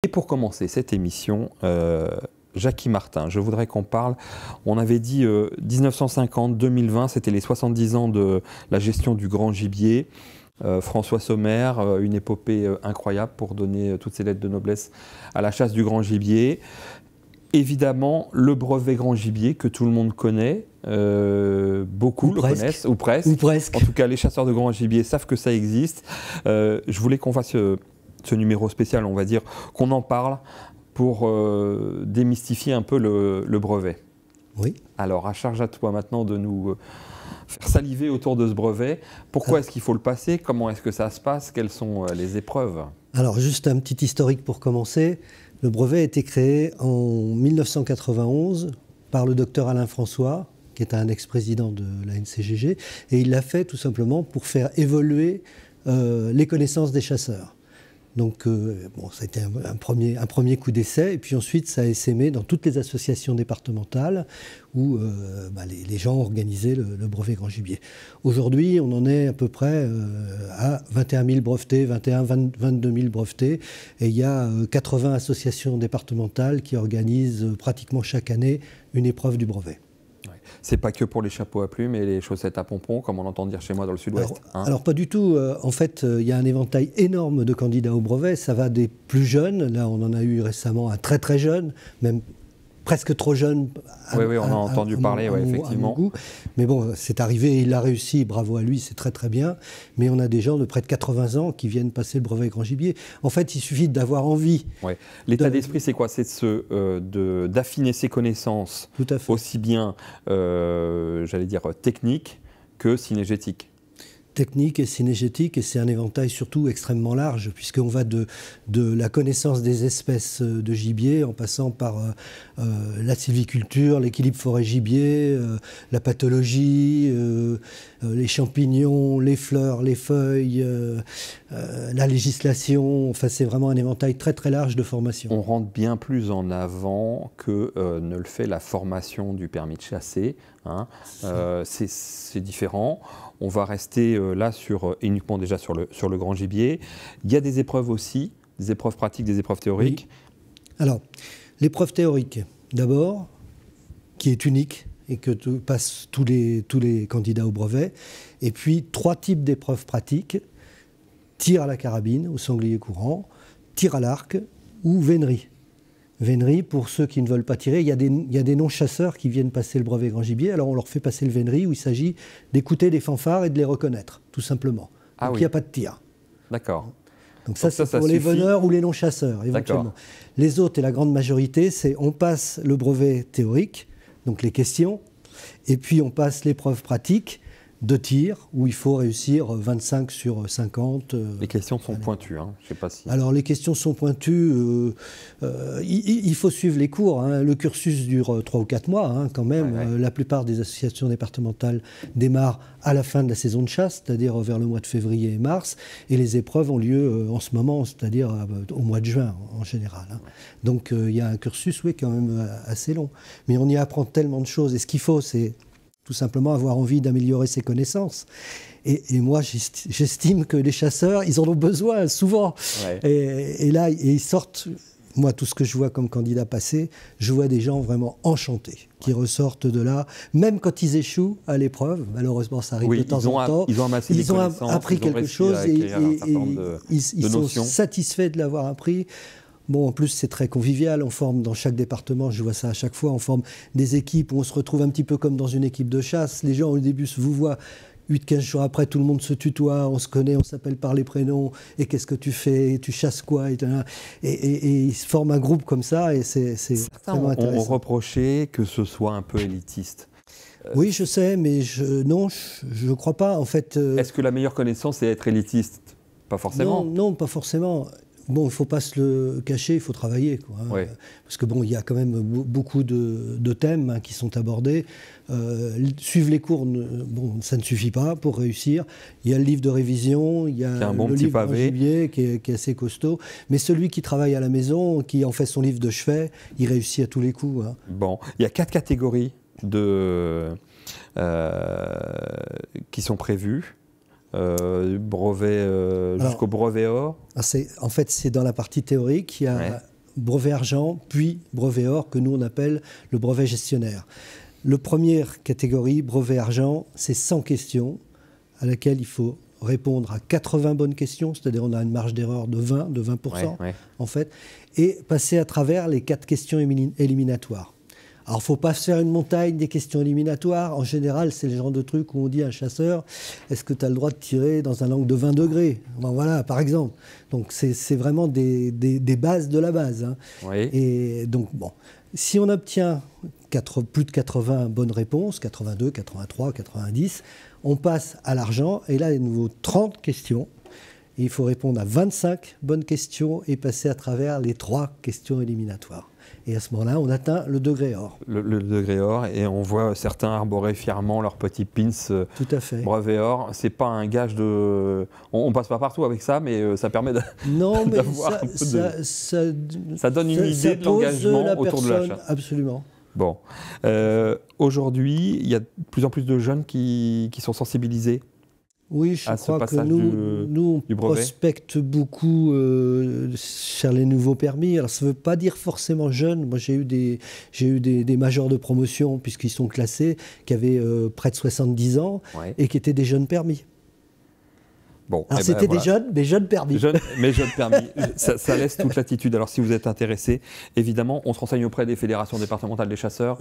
Et pour commencer cette émission, Jackie Martin, je voudrais qu'on parle, on avait dit 1950-2020, c'était les 70 ans de la gestion du grand gibier. François Sommer, une épopée incroyable pour donner toutes ses lettres de noblesse à la chasse du grand gibier. Évidemment, le brevet grand gibier que tout le monde connaît, beaucoup le connaissent, ou presque. En tout cas, les chasseurs de grand gibier savent que ça existe. Je voulais qu'on fasse ce numéro spécial, on va dire, qu'on en parle pour démystifier un peu le brevet. Oui. Alors, à charge à toi maintenant de nous faire saliver autour de ce brevet. Pourquoi est-ce qu'il faut le passer? Comment est-ce que ça se passe? Quelles sont les épreuves? Alors, juste un petit historique pour commencer. Le brevet a été créé en 1991 par le docteur Alain François, qui est un ex-président de la NCGG, et il l'a fait tout simplement pour faire évoluer les connaissances des chasseurs. Donc, bon, ça a été un premier coup d'essai, et puis ensuite ça a essaimé dans toutes les associations départementales où les gens organisaient le brevet grand gibier. Aujourd'hui, on en est à peu près à 21 000 brevetés, 22 000 brevetés, et il y a 80 associations départementales qui organisent pratiquement chaque année une épreuve du brevet. C'est pas que pour les chapeaux à plumes et les chaussettes à pompons, comme on entend dire chez moi dans le sud-ouest. Alors pas du tout. En fait, il y a un éventail énorme de candidats au brevet. Ça va des plus jeunes. Là, on en a eu récemment un très très jeune, même presque trop jeune. Oui, on a entendu parler, effectivement. Mais bon, c'est arrivé, il a réussi, bravo à lui, c'est très très bien. Mais on a des gens de près de 80 ans qui viennent passer le brevet grand gibier. En fait, il suffit d'avoir envie. Ouais. L'état d'esprit, c'est quoi? C'est d'affiner ses connaissances, tout à fait, aussi bien, j'allais dire, techniques que cinégétiques. Technique et cinégétique, et c'est un éventail surtout extrêmement large, puisqu'on va de la connaissance des espèces de gibier, en passant par la sylviculture, l'équilibre forêt-gibier, la pathologie, les champignons, les fleurs, les feuilles, la législation. Enfin, c'est vraiment un éventail très très large de formations. On rentre bien plus en avant que ne le fait la formation du permis de chasser. Hein. C'est différent. On va rester là uniquement déjà sur le grand gibier. Il y a des épreuves aussi, des épreuves pratiques, des épreuves théoriques. Oui. Alors, l'épreuve théorique, d'abord, qui est unique et que passent tous les candidats au brevet. Et puis, 3 types d'épreuves pratiques: tir à la carabine, au sanglier courant, tir à l'arc ou vénerie. Vénerie, pour ceux qui ne veulent pas tirer, il y a des non-chasseurs qui viennent passer le brevet grand gibier, alors on leur fait passer le vénerie où il s'agit d'écouter des fanfares et de les reconnaître, tout simplement. Donc il n'y a pas de tir. D'accord. Donc ça c'est pour les veneurs ou les non-chasseurs, éventuellement. Les autres, et la grande majorité, c'est on passe le brevet théorique, donc les questions, et puis on passe l'épreuve pratique de tir, où il faut réussir 25 sur 50. Les questions sont pointues, hein. Je sais pas si... Alors les questions sont pointues, il faut suivre les cours, hein. Le cursus dure 3 ou 4 mois, hein, quand même. La plupart des associations départementales démarrent à la fin de la saison de chasse, c'est-à-dire vers le mois de février et mars, et les épreuves ont lieu en ce moment, c'est-à-dire au mois de juin en général. Hein. Donc il y a un cursus, oui, quand même assez long. Mais on y apprend tellement de choses, et ce qu'il faut, c'est tout simplement avoir envie d'améliorer ses connaissances. Et moi, j'estime que les chasseurs, ils en ont besoin souvent. Et là, ils sortent... Moi, tout ce que je vois comme candidat passé, je vois des gens vraiment enchantés, qui ressortent de là, même quand ils échouent à l'épreuve. Malheureusement, ça arrive de temps en temps. Ils ont appris quelque chose et ils sont satisfaits de l'avoir appris. Bon, en plus, c'est très convivial. On forme dans chaque département, je vois ça à chaque fois, on forme des équipes où on se retrouve un petit peu comme dans une équipe de chasse. Les gens, au début, se vous voient. 8-15 jours après, tout le monde se tutoie, on se connaît, on s'appelle par les prénoms. Et qu'est-ce que tu fais? Tu chasses quoi? Et ils se forment un groupe comme ça, et c'est vraiment intéressant. On reprochait que ce soit un peu élitiste. Oui, je sais, mais non, je ne crois pas. En fait, est-ce que la meilleure connaissance, c'est être élitiste? Pas forcément. Non, pas forcément. Bon, il ne faut pas se le cacher, il faut travailler, quoi, hein. Parce que bon, il y a quand même beaucoup de thèmes, hein, qui sont abordés. Suivre les cours, bon, ça ne suffit pas pour réussir. Il y a le livre de révision, il y a le livre grand gibier qui est assez costaud. Mais celui qui travaille à la maison, qui en fait son livre de chevet, il réussit à tous les coups, hein. Bon, il y a 4 catégories qui sont prévues. Brevet jusqu'au brevet or. En fait, c'est dans la partie théorique. Il y a brevet argent, puis brevet or, que nous on appelle le brevet gestionnaire. La première catégorie, brevet argent, c'est 100 questions à laquelle il faut répondre à 80 bonnes questions, c'est-à-dire on a une marge d'erreur de 20% en fait, et passer à travers les 4 questions éliminatoires. Alors, il ne faut pas se faire une montagne des questions éliminatoires. En général, c'est le genre de truc où on dit à un chasseur, est-ce que tu as le droit de tirer dans un angle de 20 degrés? Ben voilà, par exemple. Donc, c'est vraiment des bases de la base. Hein. Oui. Et donc, bon, si on obtient plus de 80 bonnes réponses, 82, 83, 90, on passe à l'argent. Et là, il nous faut 30 questions. Et il faut répondre à 25 bonnes questions et passer à travers les 3 questions éliminatoires. Et à ce moment-là, on atteint le degré or. Le degré or, et on voit certains arborer fièrement leurs petits pins Tout à fait. brevet or. C'est pas un gage de... On passe pas partout avec ça, mais ça permet d'avoir un peu de... Ça donne une idée de l'engagement autour de l'achat. Absolument. Bon. Aujourd'hui, il y a de plus en plus de jeunes qui sont sensibilisés. Oui, je crois que nous on prospecte beaucoup sur les nouveaux permis. Alors, ça ne veut pas dire forcément jeunes. Moi, j'ai eu des majors de promotion, puisqu'ils sont classés, qui avaient près de 70 ans et qui étaient des jeunes permis. Bon, alors, c'était des jeunes, mais jeunes permis. Jeunes permis. Ça laisse toute l'attitude. Alors, si vous êtes intéressé, évidemment, on se renseigne auprès des fédérations départementales des chasseurs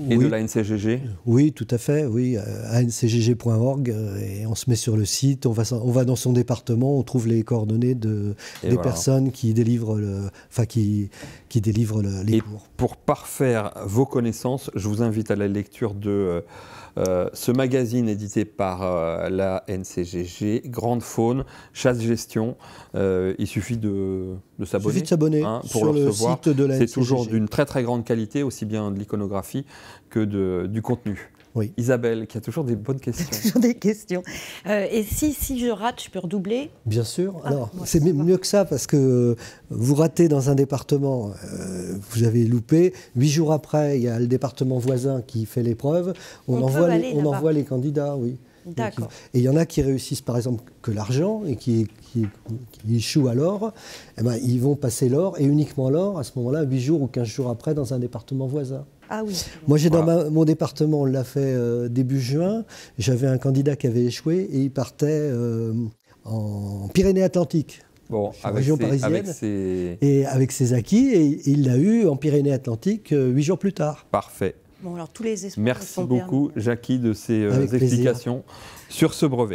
et de la NCGG. Oui, tout à fait. Oui, ancgg.org. Et on se met sur le site, on va dans son département, on trouve les coordonnées des personnes qui délivrent, qui délivrent les cours. Pour parfaire vos connaissances, je vous invite à la lecture de ce magazine édité par la NCGG, Grande Faune, Chasse Gestion. Il suffit de s'abonner. Il suffit de s'abonner pour sur le recevoir. Site de la NCGG. C'est toujours d'une très très grande qualité, aussi bien de l'iconographie que du contenu. Oui. Isabelle, qui a toujours des bonnes questions. Toujours des questions. Et si je rate, je peux redoubler? Bien sûr. Alors, c'est mieux que ça, parce que vous ratez dans un département, vous avez loupé. 8 jours après, il y a le département voisin qui fait l'épreuve. On envoie les candidats, oui. D'accord. Et il y en a qui réussissent, par exemple, que l'argent et qui échouent à l'or. Eh ben, ils vont passer l'or, et uniquement l'or, à ce moment-là, 8 jours ou 15 jours après, dans un département voisin. Ah oui. Moi, dans mon département, on l'a fait début juin. J'avais un candidat qui avait échoué et il partait en Pyrénées-Atlantiques. Bon, région parisienne. Et avec ses acquis, et il l'a eu en Pyrénées-Atlantiques 8 jours plus tard. Parfait. Bon, alors tous les espoirs. Merci beaucoup, Jackie, de ces explications sur ce brevet.